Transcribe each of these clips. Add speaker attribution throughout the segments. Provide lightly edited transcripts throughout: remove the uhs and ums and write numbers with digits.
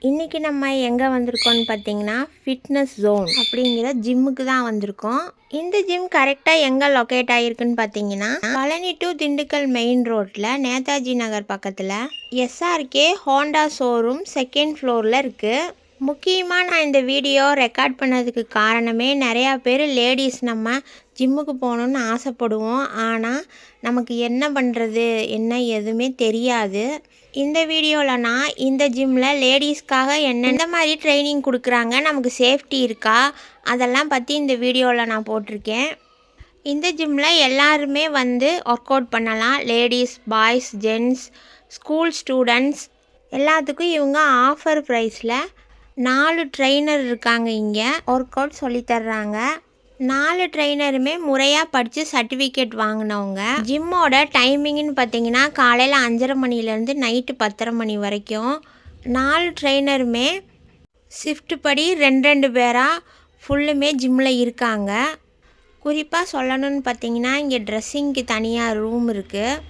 Speaker 1: இன்றைக்கி நம்ம எங்கே வந்திருக்கோம்னு பார்த்தீங்கன்னா ஃபிட்னஸ் ஜோன் அப்படிங்கிற ஜிம்முக்கு தான் வந்திருக்கோம். இந்த ஜிம் கரெக்டாக எங்கே லொக்கேட் ஆகிருக்குன்னு பார்த்தீங்கன்னா பழனி டு திண்டுக்கல் மெயின் ரோட்டில் நேதாஜி நகர் பக்கத்தில் எஸ்ஆர்கே ஹோண்டா ஷோரூம் 2nd ஃப்ளோரில் இருக்குது. முக்கியமாக நான் இந்த வீடியோ ரெக்கார்ட் பண்ணதுக்கு காரணமே நிறையா பேர் லேடிஸ் நம்ம ஜிம்முக்கு போகணுன்னு ஆசைப்படுவோம். ஆனால் நமக்கு என்ன பண்ணுறது என்ன எதுவுமே தெரியாது. இந்த வீடியோவில் நான் இந்த ஜிம்மில் லேடிஸ்க்காக எந்த மாதிரி ட்ரைனிங் கொடுக்குறாங்க, நமக்கு சேஃப்டி இருக்கா, அதெல்லாம் பற்றி இந்த வீடியோவில் நான் போட்டிருக்கேன். இந்த ஜிம்மில் எல்லாருமே வந்து ஒர்க் அவுட் பண்ணலாம். Ladies, boys, gents, school students எல்லாத்துக்கும் இவங்க ஆஃபர் ப்ரைஸில் 4 ட்ரெயினர் இருக்காங்க. இங்கே ஒர்க் அவுட் சொல்லித்தர்றாங்க. 4 ட்ரெயினருமே முறையாக படித்து சர்டிஃபிகேட் வாங்கினவங்க. ஜிம்மோட டைமிங்னு பார்த்தீங்கன்னா காலையில் 5:30 மணிலேருந்து நைட்டு 10:30 மணி வரைக்கும். 4 ட்ரெயினருமே ஷிஃப்ட் படி 2 பேராக ஃபுல்லுமே ஜிம்மில் இருக்காங்க. குறிப்பாக சொல்லணும்னு பார்த்தீங்கன்னா இங்கே ட்ரெஸ்ஸிங்க்கு தனியாக ரூம் இருக்குது.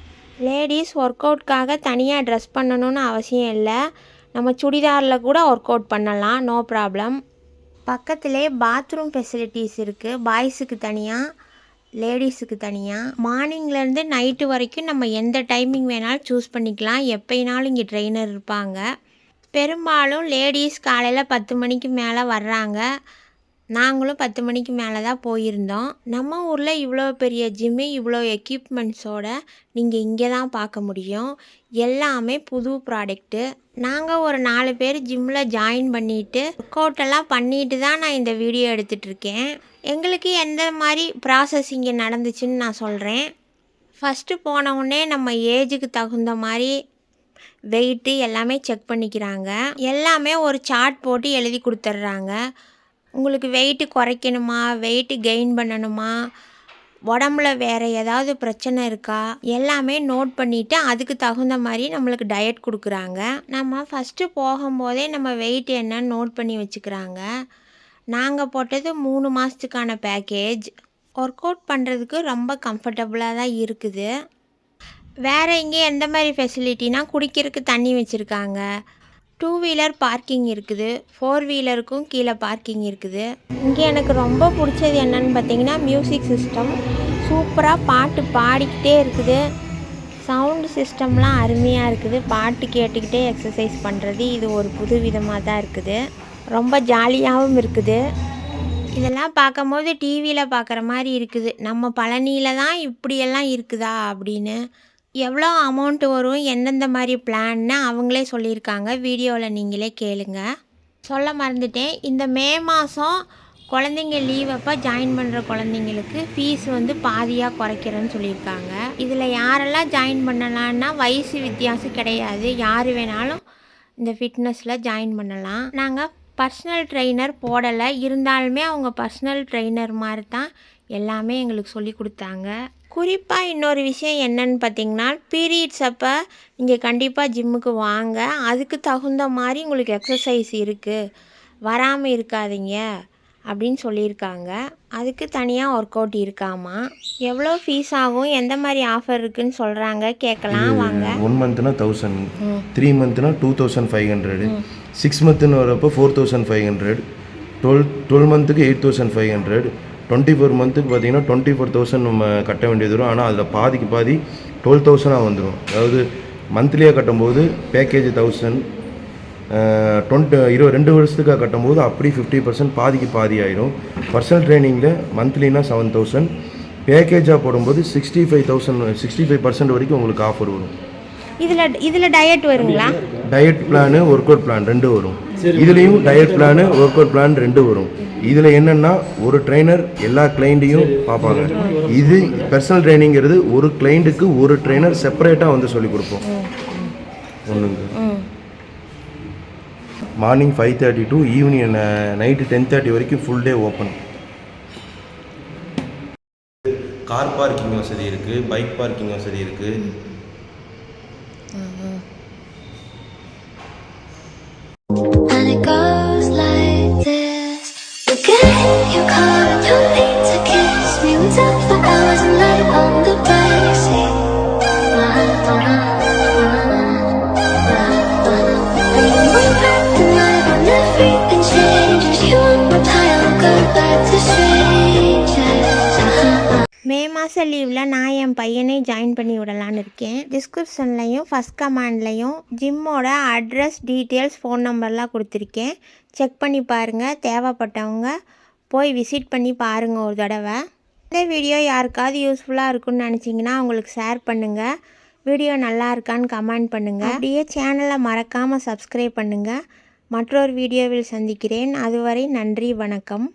Speaker 1: லேடிஸ் ஒர்க் அவுட்காக தனியாக ட்ரெஸ் பண்ணணும்னு அவசியம் இல்லை. நம்ம சுடிதாரில் கூட ஒர்க் அவுட் பண்ணலாம், நோ ப்ராப்ளம். பக்கத்திலே பாத்ரூம் ஃபெசிலிட்டிஸ் இருக்குது. பாய்ஸுக்கு தனியாக, லேடிஸுக்கு தனியாக. மார்னிங்லேருந்து நைட்டு வரைக்கும் நம்ம எந்த டைமிங் வேணாலும் சூஸ் பண்ணிக்கலாம். எப்போனாலும் இங்கே ட்ரெயினர் இருப்பாங்க. பெரும்பாலும் லேடிஸ் காலையில் 10 மணிக்கு மேலே வர்றாங்க. நாங்களும் 10 மணிக்கு மேலே தான் போயிருந்தோம். நம்ம ஊரில் இவ்வளோ பெரிய ஜிம்மு, இவ்வளோ எக்யூப்மெண்ட்ஸோடு நீங்கள் இங்கே தான் பார்க்க முடியும். எல்லாமே புது ப்ராடக்ட்டு. நாங்கள் ஒரு 4 பேர் ஜிம்மில் ஜாயின் பண்ணிவிட்டு ஒர்க் அவுட்டெல்லாம் பண்ணிட்டு தான் நான் இந்த வீடியோ எடுத்துகிட்ருக்கேன். எங்களுக்கு எந்த மாதிரி ப்ராசஸ் இங்கே நடந்துச்சுன்னு நான் சொல்கிறேன். ஃபஸ்ட்டு போனவுடனே நம்ம ஏஜுக்கு தகுந்த மாதிரி வெயிட்டு எல்லாமே செக் பண்ணிக்கிறாங்க. எல்லாமே ஒரு சார்ட் போட்டு எழுதி கொடுத்துட்றாங்க. உங்களுக்கு வெயிட்டு குறைக்கணுமா, வெயிட்டு கெயின் பண்ணணுமா, உடம்புல வேறு ஏதாவது பிரச்சனை இருக்கா, எல்லாமே நோட் பண்ணிவிட்டு அதுக்கு தகுந்த மாதிரி நம்மளுக்கு டயட் கொடுக்குறாங்க. நம்ம ஃபஸ்ட்டு போகும்போதே நம்ம வெயிட் என்னன்னு நோட் பண்ணி வச்சுக்கிறாங்க. நாங்கள் போட்டது 3 மாதத்துக்கான பேக்கேஜ். ஒர்க் அவுட் பண்ணுறதுக்கு ரொம்ப கம்ஃபர்டபுளாக தான் இருக்குது. வேறு இங்கே எந்த மாதிரி ஃபெசிலிட்டினா குடிக்கிறதுக்கு தண்ணி வச்சுருக்காங்க. 2 வீலர் பார்க்கிங் இருக்குது. 4 வீலருக்கும் கீழே பார்க்கிங் இருக்குது. இங்கே எனக்கு ரொம்ப பிடிச்சது என்னன்னு பார்த்தீங்கன்னா மியூசிக் சிஸ்டம். சூப்பராக பாட்டு பாடிக்கிட்டே இருக்குது. சவுண்டு சிஸ்டம்லாம் அருமையாக இருக்குது. பாட்டு கேட்டுக்கிட்டே எக்ஸசைஸ் பண்ணுறது இது ஒரு புது விதமாக தான் இருக்குது. ரொம்ப ஜாலியாகவும் இருக்குது. இதெல்லாம் பார்க்கும்போது டிவியில் பார்க்குற மாதிரி இருக்குது. நம்ம பழனியில் தான் இப்படியெல்லாம் இருக்குதா அப்படின்னு. எவ்வளோ அமௌண்ட்டு வரும், எந்தெந்த மாதிரி பிளான்னு அவங்களே சொல்லியிருக்காங்க. வீடியோவில் நீங்களே கேளுங்க. சொல்ல மறந்துட்டேன், இந்த மே மாதம் குழந்தைங்க லீவ் அப்போ ஜாயின் பண்ணுற குழந்தைங்களுக்கு ஃபீஸ் வந்து பாதியாக குறைக்கிறேன்னு சொல்லியிருக்காங்க. இதில் யாரெல்லாம் ஜாயின் பண்ணலான்னா வயசு வித்தியாசம் கிடையாது. யார் வேணாலும் இந்த ஃபிட்னஸில் ஜாயின் பண்ணலாம். நாங்கள் பர்சனல் ட்ரெயினர் போடலை. இருந்தாலுமே அவங்க பர்சனல் ட்ரெயினர் மாதிரி தான் எல்லாமே எங்களுக்கு சொல்லி கொடுத்தாங்க. குறிப்பாக இன்னொரு விஷயம் என்னன்னு பார்த்தீங்கன்னா பீரியட்ஸ் அப்போ நீங்கள் கண்டிப்பாக ஜிம்முக்கு வாங்க. அதுக்கு தகுந்த மாதிரி உங்களுக்கு எக்ஸசைஸ் இருக்குது, வராமல் இருக்காதீங்க அப்படின்னு சொல்லியிருக்காங்க. அதுக்கு தனியாக ஒர்க் அவுட் இருக்காமா. எவ்வளோ ஃபீஸ் ஆகும், எந்த மாதிரி ஆஃபர் இருக்குதுன்னு சொல்கிறாங்க, கேட்கலாம் வாங்க.
Speaker 2: 1 மந்த்னா 1000, 3 மந்த்னா 2500, 6 மந்த்னு வரப்போ 4500, 12 மந்த்துக்கு 8500, 24 மந்த்துக்கு பார்த்தீங்கன்னா 24,000 நம்ம கட்ட வேண்டியது வரும். ஆனால் அதில் பாதிக்கு பாதி 12,000 வந்துடும். அதாவது மந்த்லியாக கட்டும்போது பேக்கேஜ் 1000, 22 வருஷத்துக்காக கட்டும்போது அப்படி 50% பாதிக்கு பாதி ஆயிரும். பர்சனல் ட்ரைனிங்கில் மந்த்லினா 7,000, பேக்கேஜாக போடும்போது 65% வரைக்கும் உங்களுக்கு ஆஃபர் வரும்.
Speaker 1: இதில் டயட் வருங்களா?
Speaker 2: Diet plan, work out plan 2 வரும். இதுலேயும் diet plan, work out plan 2 வரும். இதில் என்னென்னா ஒரு ட்ரெயினர் எல்லா கிளைண்ட்டையும் பார்ப்பாங்க. இது பர்சனல் ட்ரைனிங்கிறது ஒரு கிளைண்ட்டுக்கு ஒரு ட்ரெயினர் செப்பரேட்டாக வந்து சொல்லிக் கொடுப்போம். ஒன்றுங்க மார்னிங் 5:30 டு ஈவினிங் நைட்டு 10:30 வரைக்கும் full day open. Car parking வசதி இருக்குது, பைக் பார்க்கிங் வசதி இருக்குது.
Speaker 3: You call and you need to kiss me. We talk for hours and light on the backseat. We move at the night.
Speaker 1: மாத லீவில் நான் என் பையனை join பண்ணி விடலான்னு இருக்கேன். டிஸ்கிரிப்ஷன்லையும் ஃபஸ்ட் கமெண்ட்லையும் ஜிம்மோட அட்ரஸ் டீட்டெயில்ஸ் ஃபோன் நம்பர்லாம் கொடுத்துருக்கேன். செக் பண்ணி பாருங்கள். தேவைப்பட்டவங்க போய் விசிட் பண்ணி பாருங்கள் ஒரு தடவை. இந்த வீடியோ யாருக்காவது யூஸ்ஃபுல்லாக இருக்குன்னு நினச்சிங்கன்னா அவங்களுக்கு ஷேர் பண்ணுங்கள். வீடியோ நல்லா இருக்கான்னு கமெண்ட் பண்ணுங்கள். அப்படியே சேனலை மறக்காமல் சப்ஸ்கிரைப் பண்ணுங்கள். மற்றொரு வீடியோவில் சந்திக்கிறேன். அதுவரை நன்றி, வணக்கம்.